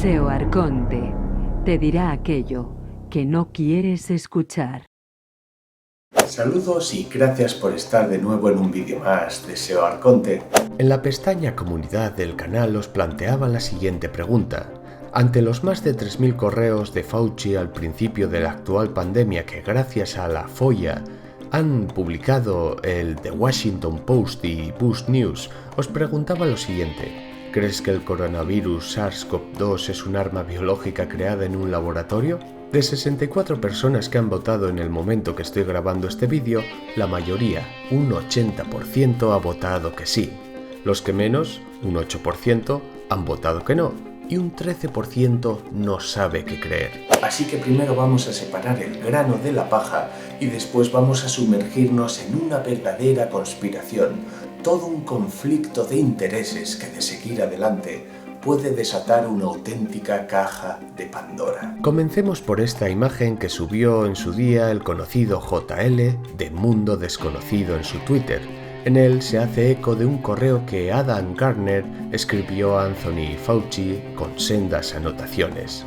SEO Arconte te dirá aquello que no quieres escuchar. Saludos y gracias por estar de nuevo en un vídeo más de SEO Arconte. En la pestaña Comunidad del canal os planteaba la siguiente pregunta. Ante los más de 3.000 correos de Fauci al principio de la actual pandemia que gracias a la FOIA han publicado el The Washington Post y Boost News, os preguntaba lo siguiente. ¿Crees que el coronavirus SARS-CoV-2 es un arma biológica creada en un laboratorio? De 64 personas que han votado en el momento que estoy grabando este vídeo, la mayoría, un 80%, ha votado que sí. Los que menos, un 8%, han votado que no. Y un 13% no sabe qué creer. Así que primero vamos a separar el grano de la paja y después vamos a sumergirnos en una verdadera conspiración, todo un conflicto de intereses que de seguir adelante puede desatar una auténtica caja de Pandora. Comencemos por esta imagen que subió en su día el conocido JL de Mundo Desconocido en su Twitter. En él se hace eco de un correo que Adam Gardner escribió a Anthony Fauci con sendas anotaciones.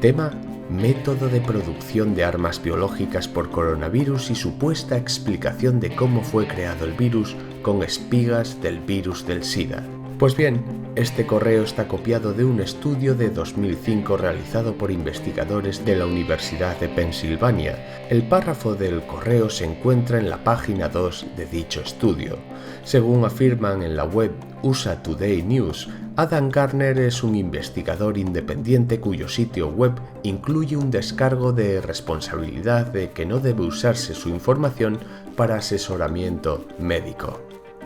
Tema: método de producción de armas biológicas por coronavirus y supuesta explicación de cómo fue creado el virus con espigas del virus del SIDA. Pues bien, este correo está copiado de un estudio de 2005 realizado por investigadores de la Universidad de Pensilvania. El párrafo del correo se encuentra en la página 2 de dicho estudio. Según afirman en la web USA Today News, Adam Gardner es un investigador independiente cuyo sitio web incluye un descargo de responsabilidad de que no debe usarse su información para asesoramiento médico.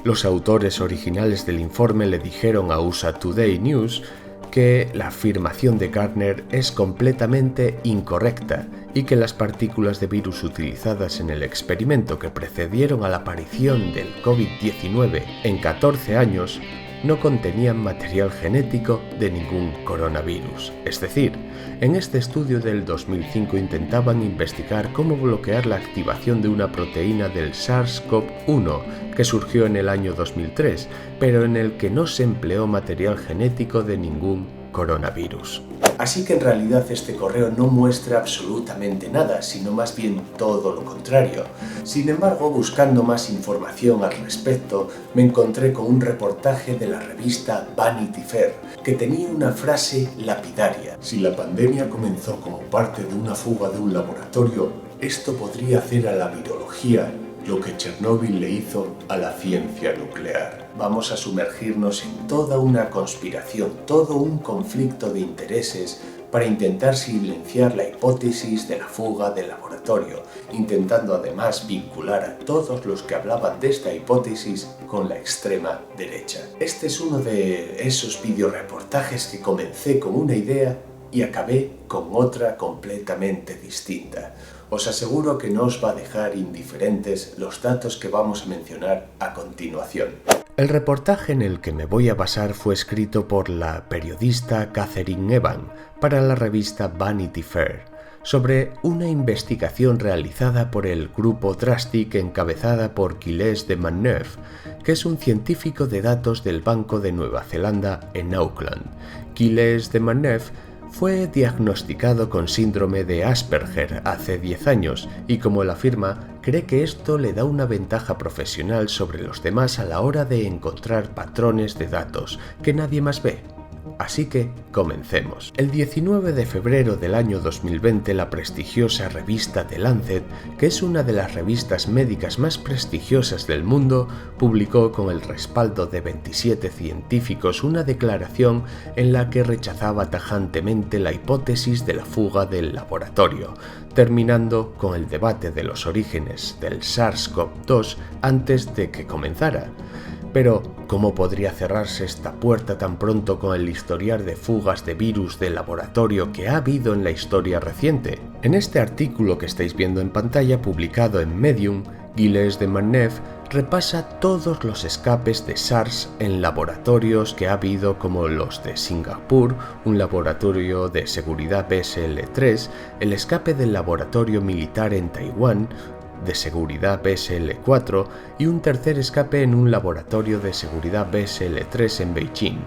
Los autores originales del informe le dijeron a USA Today News que la afirmación de Gardner es completamente incorrecta y que las partículas de virus utilizadas en el experimento que precedieron a la aparición del COVID-19 en 14 años no contenían material genético de ningún coronavirus. Es decir, en este estudio del 2005 intentaban investigar cómo bloquear la activación de una proteína del SARS-CoV-1 que surgió en el año 2003, pero en el que no se empleó material genético de ningún coronavirus. Así que en realidad este correo no muestra absolutamente nada, sino más bien todo lo contrario. Sin embargo, buscando más información al respecto, me encontré con un reportaje de la revista Vanity Fair, que tenía una frase lapidaria. Si la pandemia comenzó como parte de una fuga de un laboratorio, esto podría hacer a la virología lo que Chernóbil le hizo a la ciencia nuclear. Vamos a sumergirnos en toda una conspiración, todo un conflicto de intereses para intentar silenciar la hipótesis de la fuga del laboratorio, intentando además vincular a todos los que hablaban de esta hipótesis con la extrema derecha. Este es uno de esos videoreportajes que comencé con una idea y acabé con otra completamente distinta. Os aseguro que no os va a dejar indiferentes los datos que vamos a mencionar a continuación. El reportaje en el que me voy a basar fue escrito por la periodista Catherine Evan para la revista Vanity Fair, sobre una investigación realizada por el grupo Drastic encabezada por Gilles de Manneuf, que es un científico de datos del Banco de Nueva Zelanda en Auckland. Gilles de Manneuf fue diagnosticado con síndrome de Asperger hace 10 años y, como él afirma, cree que esto le da una ventaja profesional sobre los demás a la hora de encontrar patrones de datos que nadie más ve. Así que comencemos. El 19 de febrero del año 2020, la prestigiosa revista The Lancet, que es una de las revistas médicas más prestigiosas del mundo, publicó con el respaldo de 27 científicos una declaración en la que rechazaba tajantemente la hipótesis de la fuga del laboratorio, terminando con el debate de los orígenes del SARS-CoV-2 antes de que comenzara. Pero, ¿cómo podría cerrarse esta puerta tan pronto con el historial de fugas de virus de laboratorio que ha habido en la historia reciente? En este artículo que estáis viendo en pantalla, publicado en Medium, Gilles de Manneuf repasa todos los escapes de SARS en laboratorios que ha habido, como los de Singapur, un laboratorio de seguridad BSL-3, el escape del laboratorio militar en Taiwán, de seguridad BSL-4 y un tercer escape en un laboratorio de seguridad BSL-3 en Beijing.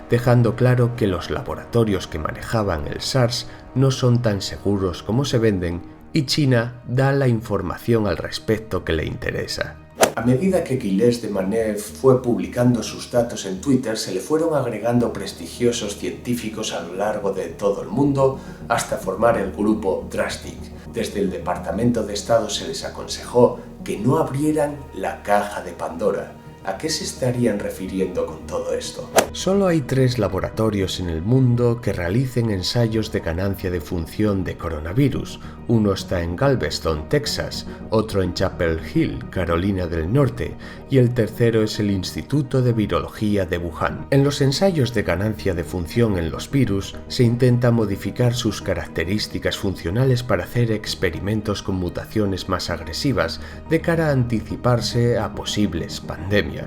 dejando claro que los laboratorios que manejaban el SARS no son tan seguros como se venden y China da la información al respecto que le interesa. A medida que Gilles de Manev fue publicando sus datos en Twitter, se le fueron agregando prestigiosos científicos a lo largo de todo el mundo hasta formar el grupo Drastic. Desde el Departamento de Estado se les aconsejó que no abrieran la caja de Pandora. ¿A qué se estarían refiriendo con todo esto? Solo hay 3 laboratorios en el mundo que realicen ensayos de ganancia de función de coronavirus. Uno está en Galveston, Texas, otro en Chapel Hill, Carolina del Norte, y el tercero es el Instituto de Virología de Wuhan. En los ensayos de ganancia de función en los virus, se intenta modificar sus características funcionales para hacer experimentos con mutaciones más agresivas de cara a anticiparse a posibles pandemias.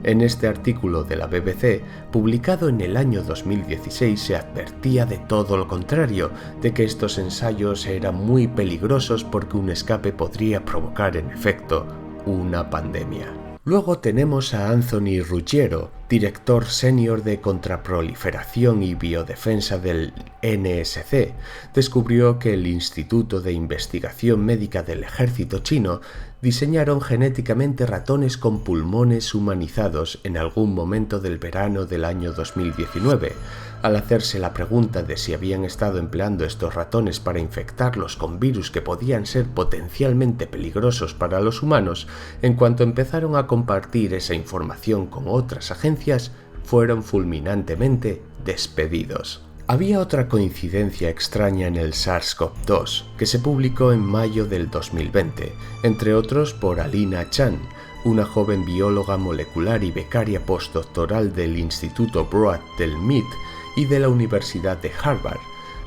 En este artículo de la BBC, publicado en el año 2016, se advertía de todo lo contrario, de que estos ensayos eran muy peligrosos porque un escape podría provocar en efecto una pandemia. Luego tenemos a Anthony Ruggiero, director senior de contraproliferación y biodefensa del NSC. Descubrió que el Instituto de Investigación Médica del Ejército chino diseñaron genéticamente ratones con pulmones humanizados en algún momento del verano del año 2019. Al hacerse la pregunta de si habían estado empleando estos ratones para infectarlos con virus que podían ser potencialmente peligrosos para los humanos, en cuanto empezaron a compartir esa información con otras agencias, fueron fulminantemente despedidos. Había otra coincidencia extraña en el SARS-CoV-2, que se publicó en mayo del 2020, entre otros por Alina Chan, una joven bióloga molecular y becaria postdoctoral del Instituto Broad del MIT y de la Universidad de Harvard.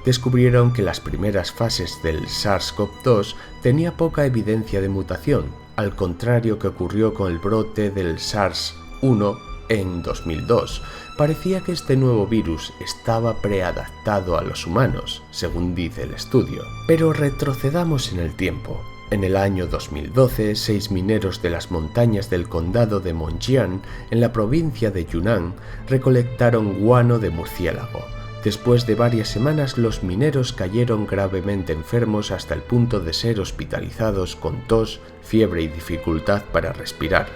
Descubrieron que las primeras fases del SARS-CoV-2 tenía poca evidencia de mutación, al contrario que ocurrió con el brote del SARS-1 en 2002. Parecía que este nuevo virus estaba preadaptado a los humanos, según dice el estudio. Pero retrocedamos en el tiempo. En el año 2012, 6 mineros de las montañas del condado de Montjiang, en la provincia de Yunnan, recolectaron guano de murciélago. Después de varias semanas, los mineros cayeron gravemente enfermos hasta el punto de ser hospitalizados con tos, fiebre y dificultad para respirar.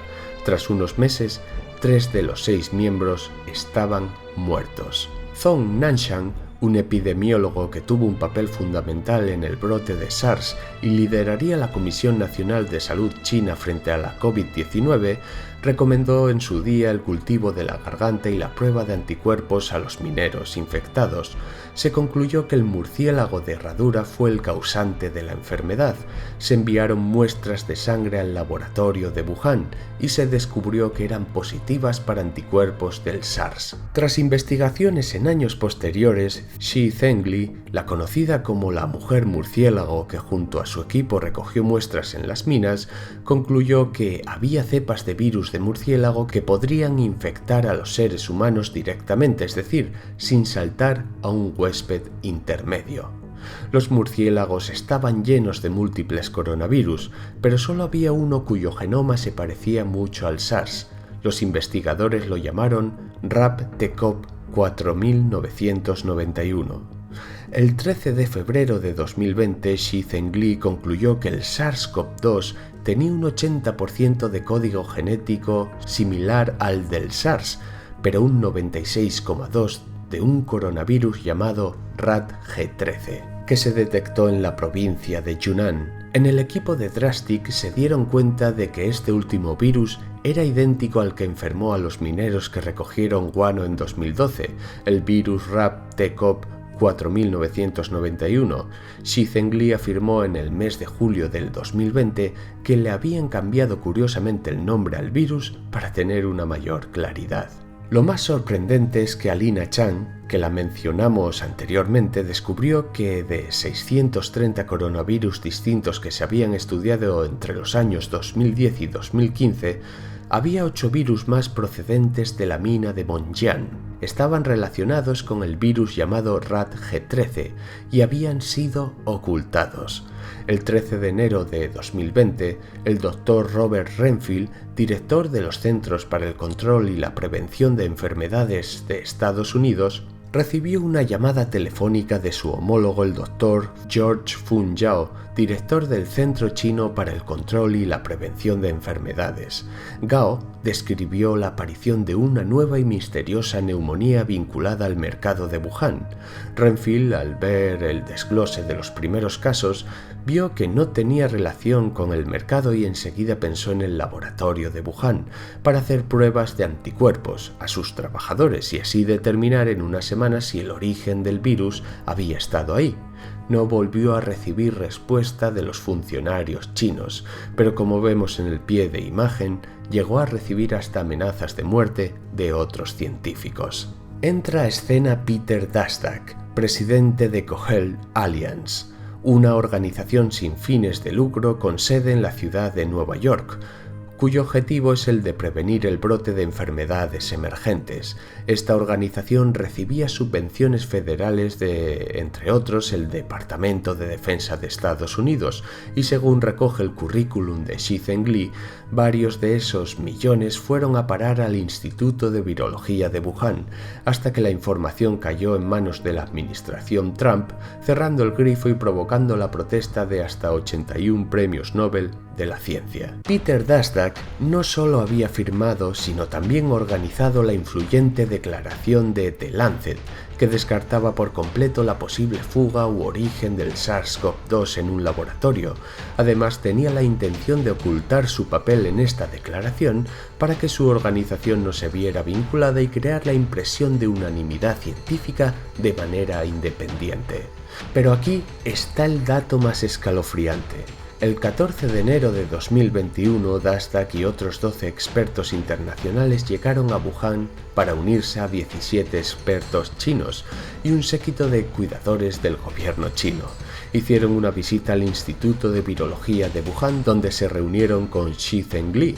Tras unos meses, 3 de los 6 miembros estaban muertos. Zhong Nanshan, un epidemiólogo que tuvo un papel fundamental en el brote de SARS y lideraría la Comisión Nacional de Salud China frente a la COVID-19, recomendó en su día el cultivo de la garganta y la prueba de anticuerpos a los mineros infectados. Se concluyó que el murciélago de herradura fue el causante de la enfermedad. Se enviaron muestras de sangre al laboratorio de Wuhan y se descubrió que eran positivas para anticuerpos del SARS. Tras investigaciones en años posteriores, Shi Zhengli, la conocida como la mujer murciélago que junto a su equipo recogió muestras en las minas, concluyó que había cepas de virus de murciélago que podrían infectar a los seres humanos directamente, es decir, sin saltar a un huésped intermedio. Los murciélagos estaban llenos de múltiples coronavirus, pero solo había uno cuyo genoma se parecía mucho al SARS. Los investigadores lo llamaron RAP-TCOV 4991. El 13 de febrero de 2020, Shi Zhengli concluyó que el SARS-CoV-2 tenía un 80% de código genético similar al del SARS, pero un 96,2% de un coronavirus llamado RAT-G13, que se detectó en la provincia de Yunnan. En el equipo de Drastic se dieron cuenta de que este último virus era idéntico al que enfermó a los mineros que recogieron guano en 2012, el virus RAP-TCOV 4991. Shi Zhengli afirmó en el mes de julio del 2020 que le habían cambiado curiosamente el nombre al virus para tener una mayor claridad. Lo más sorprendente es que Alina Chan, que la mencionamos anteriormente, descubrió que de 630 coronavirus distintos que se habían estudiado entre los años 2010 y 2015, Había 8 virus más procedentes de la mina de Monjian. Estaban relacionados con el virus llamado RAT-G13 y habían sido ocultados. El 13 de enero de 2020, el Dr. Robert Renfield, director de los Centros para el Control y la Prevención de Enfermedades de Estados Unidos, recibió una llamada telefónica de su homólogo el Dr. George Fun Yao, director del Centro Chino para el Control y la Prevención de Enfermedades. Gao describió la aparición de una nueva y misteriosa neumonía vinculada al mercado de Wuhan. Renfield, al ver el desglose de los primeros casos, vio que no tenía relación con el mercado y enseguida pensó en el laboratorio de Wuhan para hacer pruebas de anticuerpos a sus trabajadores y así determinar en una semana si el origen del virus había estado ahí. No volvió a recibir respuesta de los funcionarios chinos, pero como vemos en el pie de imagen, llegó a recibir hasta amenazas de muerte de otros científicos. Entra a escena Peter Daszak, presidente de Kochel Alliance, una organización sin fines de lucro con sede en la ciudad de Nueva York, cuyo objetivo es el de prevenir el brote de enfermedades emergentes. Esta organización recibía subvenciones federales de, entre otros, el Departamento de Defensa de Estados Unidos, y según recoge el currículum de Xi-Zheng Li, varios de esos millones fueron a parar al Instituto de Virología de Wuhan, hasta que la información cayó en manos de la administración Trump, cerrando el grifo y provocando la protesta de hasta 81 premios Nobel de la ciencia. Peter Daszak no solo había firmado, sino también organizado la influyente declaración de The Lancet, que descartaba por completo la posible fuga u origen del SARS-CoV-2 en un laboratorio. Además, tenía la intención de ocultar su papel en esta declaración para que su organización no se viera vinculada y crear la impresión de unanimidad científica de manera independiente. Pero aquí está el dato más escalofriante. El 14 de enero de 2021, Daszak y otros 12 expertos internacionales llegaron a Wuhan para unirse a 17 expertos chinos y un séquito de cuidadores del gobierno chino. Hicieron una visita al Instituto de Virología de Wuhan, donde se reunieron con Xi-Zheng Li,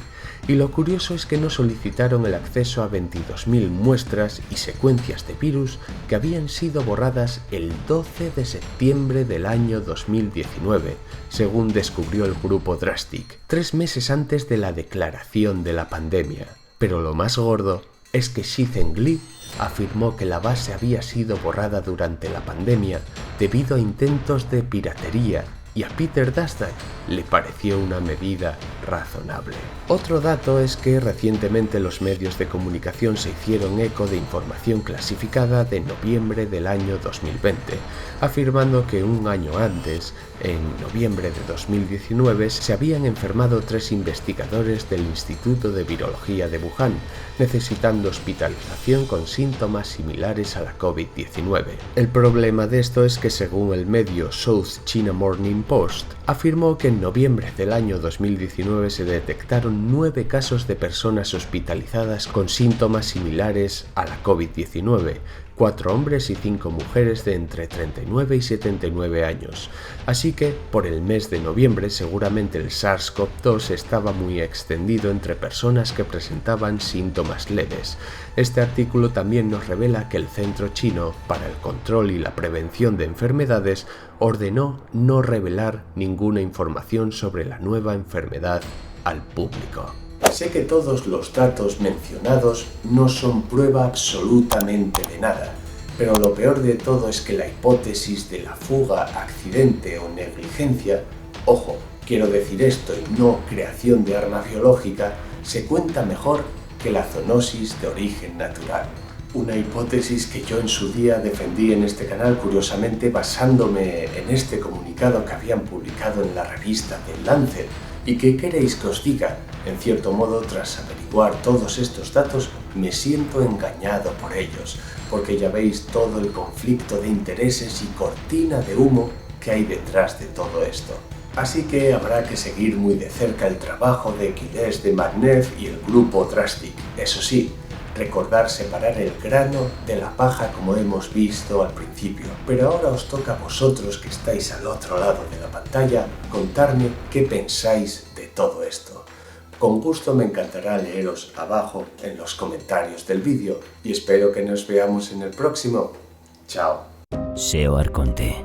y lo curioso es que no solicitaron el acceso a 22.000 muestras y secuencias de virus que habían sido borradas el 12 de septiembre del año 2019, según descubrió el grupo Drastic, 3 meses antes de la declaración de la pandemia. Pero lo más gordo es que Xi-Zheng Li afirmó que la base había sido borrada durante la pandemia debido a intentos de piratería, y a Peter Daszak le pareció una medida razonable. Otro dato es que recientemente los medios de comunicación se hicieron eco de información clasificada de noviembre del año 2020, afirmando que un año antes, en noviembre de 2019, se habían enfermado 3 investigadores del Instituto de Virología de Wuhan, necesitando hospitalización con síntomas similares a la COVID-19. El problema de esto es que, según el medio South China Morning Post, afirmó que en noviembre del año 2019 se detectaron 9 casos de personas hospitalizadas con síntomas similares a la COVID-19, 4 hombres y 5 mujeres de entre 39 y 79 años. Así que, por el mes de noviembre, seguramente el SARS-CoV-2 estaba muy extendido entre personas que presentaban síntomas leves. Este artículo también nos revela que el Centro Chino para el Control y la Prevención de Enfermedades ordenó no revelar ninguna información sobre la nueva enfermedad al público. Sé que todos los datos mencionados no son prueba absolutamente de nada, pero lo peor de todo es que la hipótesis de la fuga, accidente o negligencia, ojo, quiero decir esto y no creación de arma biológica, se cuenta mejor que la zoonosis de origen natural. Una hipótesis que yo en su día defendí en este canal, curiosamente basándome en este comunicado que habían publicado en la revista The Lancet. ¿Y qué queréis que os diga? En cierto modo, tras averiguar todos estos datos, me siento engañado por ellos, porque ya veis todo el conflicto de intereses y cortina de humo que hay detrás de todo esto. Así que habrá que seguir muy de cerca el trabajo de Gilles de Marnev y el grupo Drastic. Eso sí, recordar separar el grano de la paja como hemos visto al principio. Pero ahora os toca a vosotros que estáis al otro lado de la pantalla contarme qué pensáis de todo esto. con gusto me encantará leeros abajo en los comentarios del vídeo y espero que nos veamos en el próximo. Chao. SEO Arconte,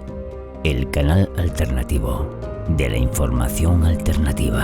el canal alternativo de la información alternativa.